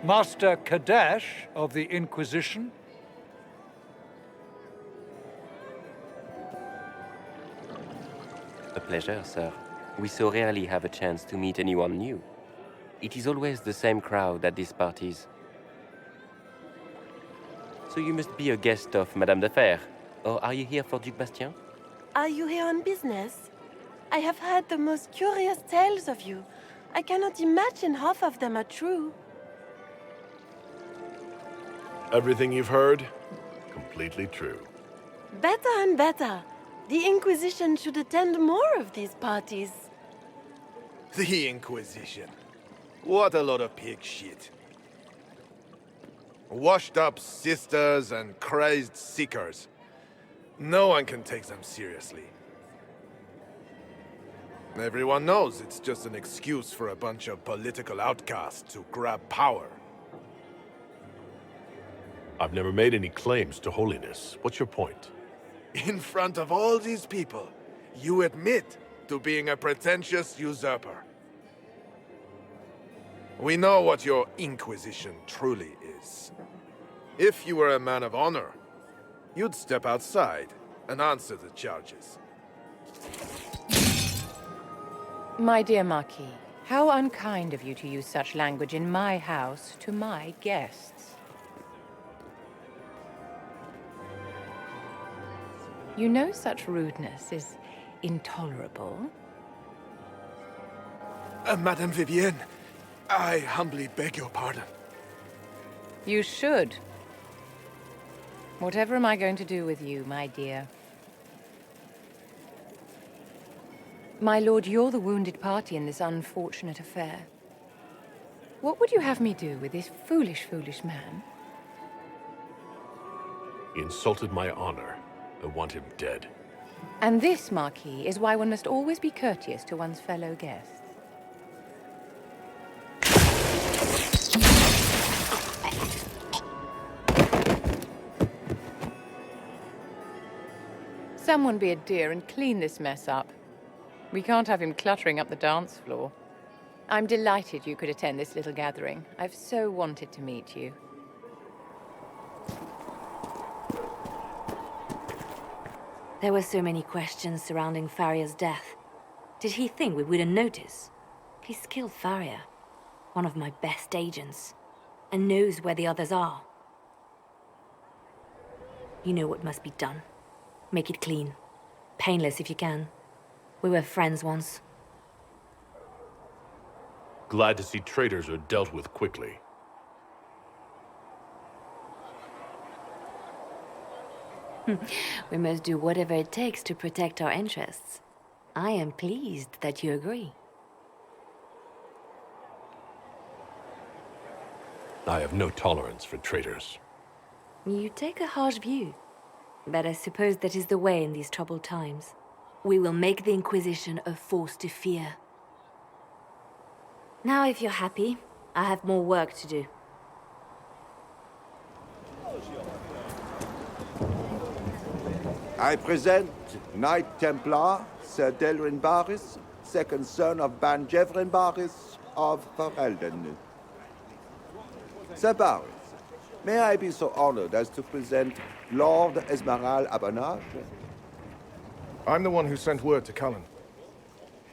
Master Kadesh of the Inquisition. A pleasure, sir. We so rarely have a chance to meet anyone new. It is always the same crowd at these parties. So you must be a guest of Madame de Fer. Or are you here for Duc Bastien? Are you here on business? I have heard the most curious tales of you. I cannot imagine half of them are true. Everything you've heard, completely true. Better and better. The Inquisition should attend more of these parties. The Inquisition. What a lot of pig shit. Washed-up sisters and crazed seekers. No one can take them seriously. Everyone knows it's just an excuse for a bunch of political outcasts to grab power. I've never made any claims to holiness. What's your point? In front of all these people, you admit to being a pretentious usurper. We know what your Inquisition truly is. If you were a man of honor, you'd step outside and answer the charges. My dear Marquis, how unkind of you to use such language in my house to my guests. You know such rudeness is intolerable. Madame Vivienne, I humbly beg your pardon. You should. Whatever am I going to do with you, my dear? My lord, you're the wounded party in this unfortunate affair. What would you have me do with this foolish, foolish man? He insulted my honor. I want him dead. And this, Marquis, is why one must always be courteous to one's fellow guests. Someone be a dear and clean this mess up. We can't have him cluttering up the dance floor. I'm delighted you could attend this little gathering. I've so wanted to meet you. There were so many questions surrounding Faria's death. Did he think we wouldn't notice? He's killed Faria, one of my best agents, and knows where the others are. You know what must be done. Make it clean. Painless if you can. We were friends once. Glad to see traitors are dealt with quickly. We must do whatever it takes to protect our interests. I am pleased that you agree. I have no tolerance for traitors. You take a harsh view, but I suppose that is the way in these troubled times. We will make the Inquisition a force to fear. Now, if you're happy, I have more work to do. I present Knight Templar Sir Delrin Barris, second son of Ban Jevrin Barris of Ferelden. Sir Barris, may I be so honored as to present Lord Esmeralda Abonage? I'm the one who sent word to Cullen.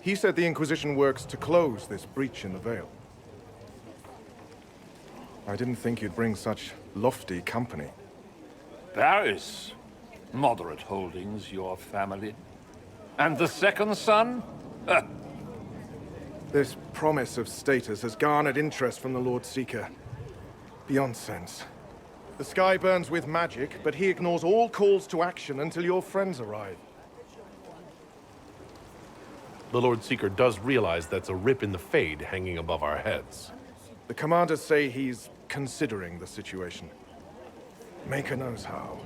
He said the Inquisition works to close this breach in the Veil. I didn't think you'd bring such lofty company. Paris. Moderate holdings, your family. And the second son? This promise of status has garnered interest from the Lord Seeker. Beyond sense. The sky burns with magic, but he ignores all calls to action until your friends arrive. The Lord Seeker does realize that's a rip in the Fade hanging above our heads. The commanders say he's considering the situation. Maker knows how.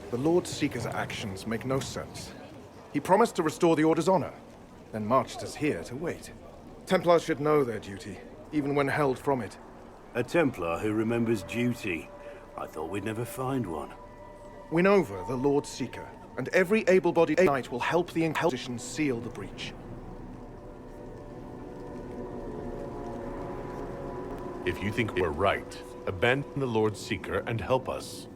The Lord Seeker's actions make no sense. He promised to restore the Order's honor, then marched us here to wait. Templars should know their duty, even when held from it. A Templar who remembers duty. I thought we'd never find one. Win over the Lord Seeker, and every able-bodied knight will help the Inquisition seal the breach. If you think we're right, abandon the Lord Seeker and help us.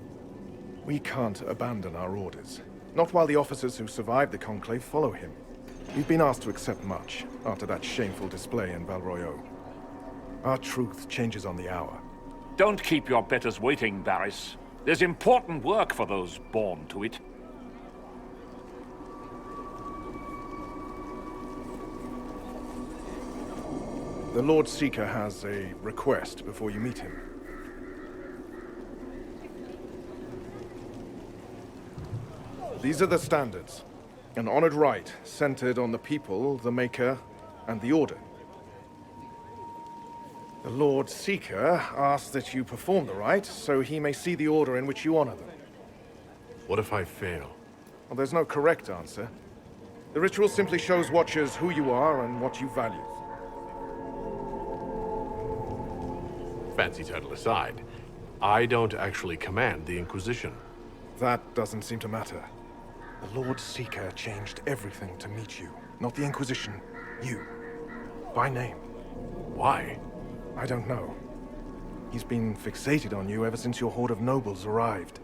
We can't abandon our orders. Not while the officers who survived the Conclave follow him. We've been asked to accept much after that shameful display in Val Royeaux. Our truth changes on the hour. Don't keep your betters waiting, Barris. There's important work for those born to it. The Lord Seeker has a request before you meet him. These are the standards. An honored right, centered on the people, the Maker, and the Order. The Lord Seeker asks that you perform the rite, so he may see the order in which you honor them. What if I fail? Well, there's no correct answer. The ritual simply shows Watchers who you are and what you value. Fancy title aside, I don't actually command the Inquisition. That doesn't seem to matter. The Lord Seeker changed everything to meet you. Not the Inquisition. You. By name. Why? I don't know. He's been fixated on you ever since your horde of nobles arrived.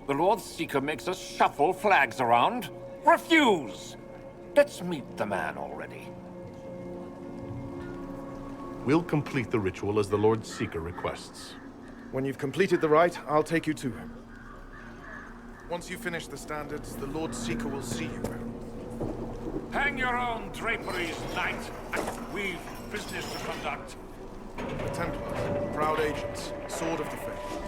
The Lord Seeker makes us shuffle flags around. Refuse! Let's meet the man already. We'll complete the ritual as the Lord Seeker requests. When you've completed the rite, I'll take you to him. Once you finish the standards, the Lord Seeker will see you. Hang your own draperies, knight. We've business to conduct. The Templars, proud agents, sword of the faith.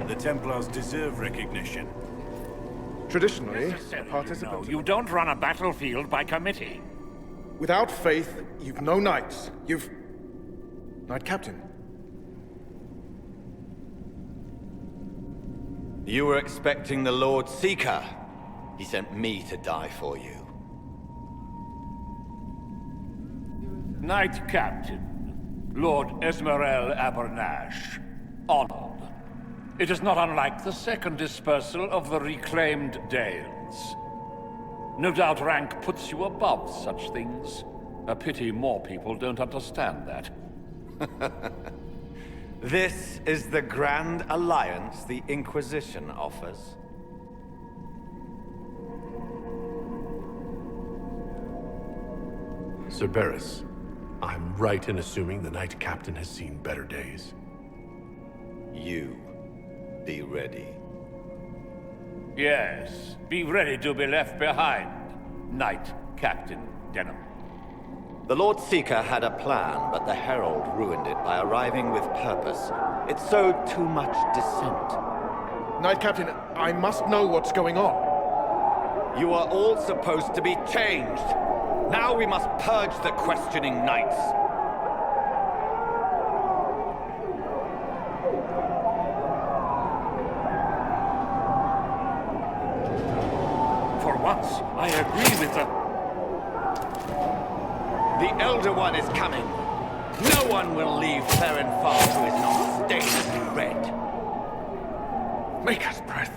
The Templars deserve recognition. Traditionally, Necessary, participants... You don't run a battlefield by committee. Without faith, you've no knights. You've... Knight Captain. You were expecting the Lord Seeker. He sent me to die for you. Knight Captain, Lord Esmerel Abernash, honored. It is not unlike the second dispersal of the reclaimed Dales. No doubt rank puts you above such things. A pity more people don't understand that. This is the grand alliance the Inquisition offers. Sir Barris, I'm right in assuming the Knight Captain has seen better days. You be ready. Yes, be ready to be left behind, Knight Captain Denham. The Lord Seeker had a plan, but the Herald ruined it by arriving with purpose. It sowed too much dissent. Knight Captain, I must know what's going on. You are all supposed to be changed. Now we must purge the questioning knights. For once, I agree with the... The Elder One is coming. No one will leave Therenfar who is not stained red. Maker's breath.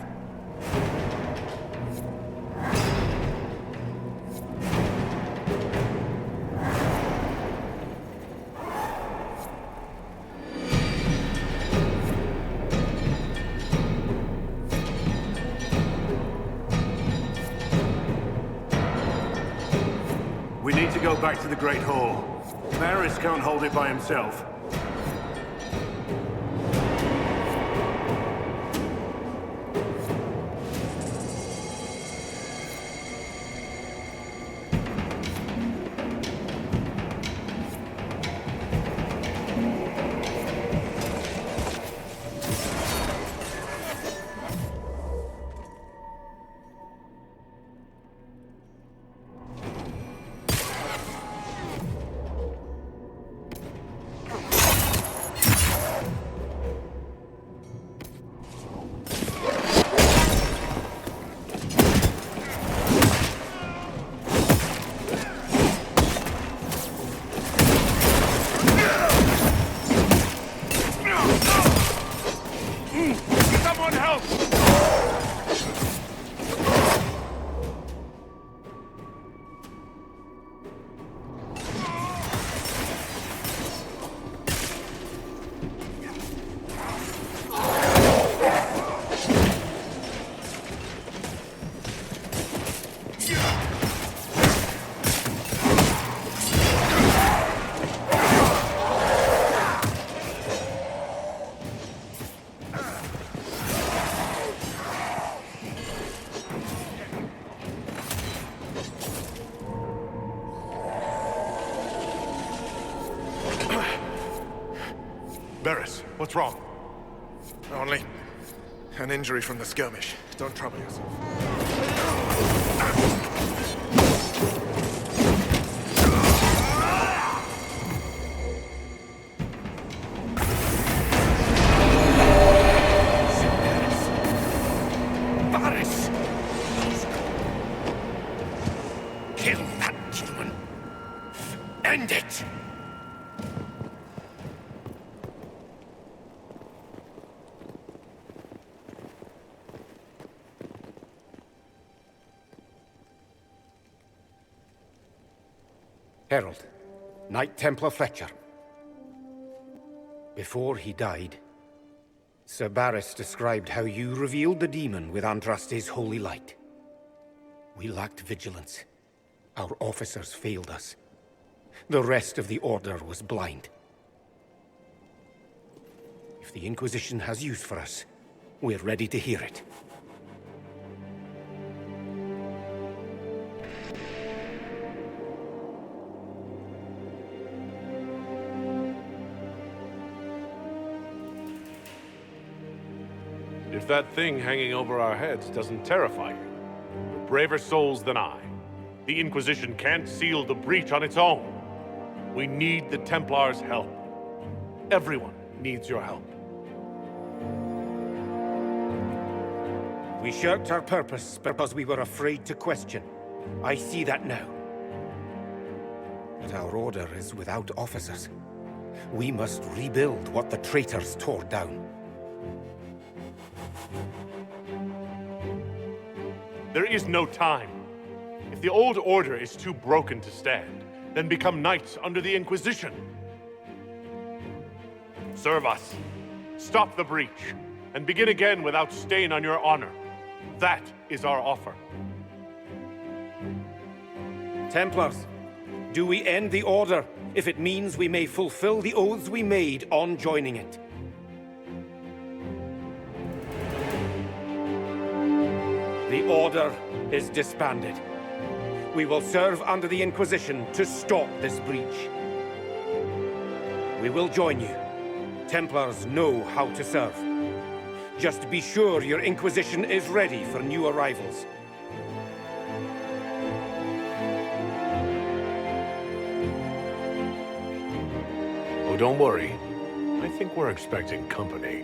We need to go back to the Great Hall. Barris can't hold it by himself. Barris, what's wrong? Only an injury from the skirmish. Don't trouble yourself. Barris! Kill that human. End it! Herald, Knight Templar Fletcher. Before he died, Sir Barris described how you revealed the demon with Andraste's holy light. We lacked vigilance. Our officers failed us. The rest of the Order was blind. If the Inquisition has use for us, we're ready to hear it. If that thing hanging over our heads doesn't terrify you, you're braver souls than I. The Inquisition can't seal the breach on its own. We need the Templars' help. Everyone needs your help. We shirked our purpose because we were afraid to question. I see that now. But our Order is without officers. We must rebuild what the traitors tore down. There is no time. If the old order is too broken to stand, then become knights under the Inquisition. Serve us, stop the breach, and begin again without stain on your honor. That is our offer. Templars, do we end the Order if it means we may fulfill the oaths we made on joining it? The Order is disbanded. We will serve under the Inquisition to stop this breach. We will join you. Templars know how to serve. Just be sure your Inquisition is ready for new arrivals. Oh, don't worry. I think we're expecting company.